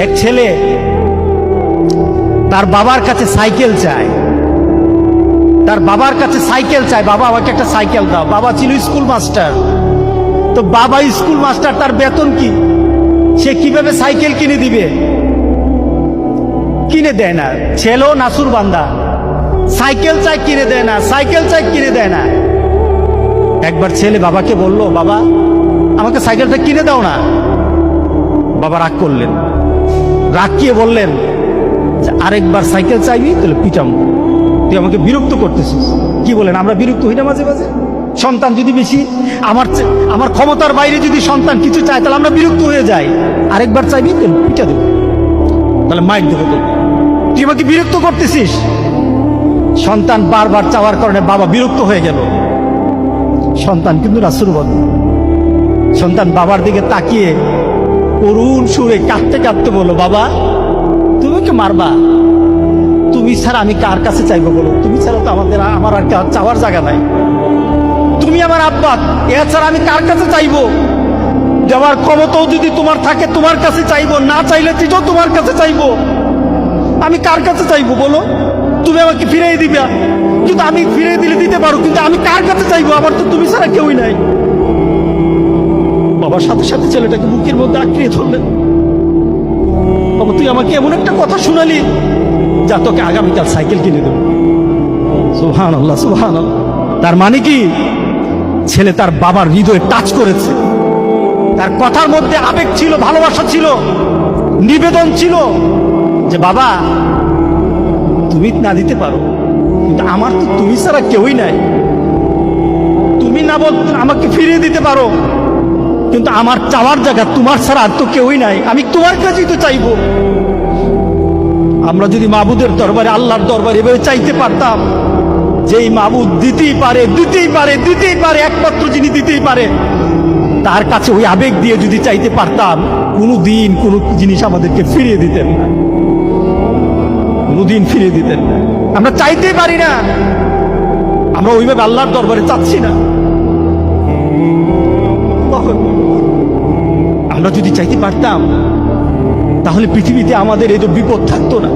এক ছেলে তার বাবার কাছে সাইকেল চায়, তার বাবার কাছে সাইকেল চায়, বাবা আমাকে একটা সাইকেল দাও। বাবা ছিল স্কুল মাস্টার, তো বাবা স্কুল মাস্টার, তার বেতন কি, সে কিভাবে সাইকেল কিনে দিবে? কিনে দেয় না। ছেলেও নাসুর বান্দা, সাইকেল চাই কিনে দেয় না, সাইকেল চাই কিনে দেয় না। একবার ছেলে বাবাকে বলল, বাবা আমাকে সাইকেলটা কিনে দাও না। বাবা রাগ করলেন, রাগ কিয়ে বললেন, আরেকবার সাইকেল চাইবি তাহলে পিটাম, তুই আমাকে বিরক্ত করতেছিস। কি বলেন, আমরা বিরক্ত হই না মাঝে মাঝে? সন্তান যদি বেশি আমার ক্ষমতার বাইরে যদি সন্তান কিছু চায় তাহলে আমরা বিরক্ত হয়ে যাই। আরেকবার চাইবি তাহলে পিটা দেবো, তাহলে মাইর দেবো, তুই আমাকে বিরক্ত করতেছিস। সন্তান বারবার চাওয়ার কারণে বাবা বিরক্ত হয়ে গেল। সন্তান কিন্তু রাসূলুল্লাহ, সন্তান বাবার দিকে তাকিয়ে করুণ সুরে কাঁদতে কাঁদতে বলল, বাবা তুমি ওকে মারবা? তুমি ছাড়া আমি কার কাছে চাইবো বলো? তুমি ছাড়া তো আমার আর চাওয়ার জায়গা নাই। তুমি আমার আব্বা, এছাড়া আমি কার কাছে চাইবো? যাওয়ার ক্ষমতাও যদি তোমার থাকে তোমার কাছে চাইবো, না চাইলে তিনিও তোমার কাছে চাইবো। আমি কার কাছে চাইবো বলো? তুমি আমাকে ফিরিয়ে দিবে, কিন্তু আমি ফিরিয়ে দিলে দিতে পারো, কিন্তু আমি কার কাছে চাইবো? আমার তো তুমি ছাড়া কেউই নাই। বাবার সাথে সাথে ছেলেটাকে বুকের মধ্যে আঁকড়িয়ে ধরলেন। বাবা তুই আমাকে এমন একটা কথা শুনালি, যা তোকে আগামীকাল সাইকেল কিনে দেবো। সুবহানাল্লাহ, সুবহানাল্লাহ। তার মানে কি, ছেলে তার বাবার হৃদয়ে টাচ করেছে। তার কথার মধ্যে আবেগ ছিল, ভালোবাসা ছিল, নিবেদন ছিল যে বাবা তুমি না দিতে পারো, কিন্তু আমার তো তুমি ছাড়া কেউই নাই। তুমি না বল আমাকে ফিরিয়ে দিতে পারো, কিন্তু আমার চাওয়ার জায়গা তোমার ছাড়া আর তো কেউই নাই, আমি তোমার কাছেই তো চাইবো। আমরা যদি মাবুদের দরবারে, আল্লাহর দরবারে এভাবে চাইতে পারতাম, যেই মাবুদ দিতেই পারে, দিতেই পারে, দিতেই পারে, একমাত্র যিনি দিতেই পারে, তার কাছে ওই আবেগ দিয়ে যদি চাইতে পারতাম, কোনোদিন কোনো জিনিস আমাদেরকে ফিরিয়ে দিতেন না, কোনোদিন ফিরিয়ে দিতেন না। আমরা চাইতেই পারি না, আমরা ওইভাবে আল্লাহর দরবারে চাচ্ছি না। আমরা যদি চাইতে পারতাম তাহলে পৃথিবীতে আমাদের এই বিপদ থাকতো না।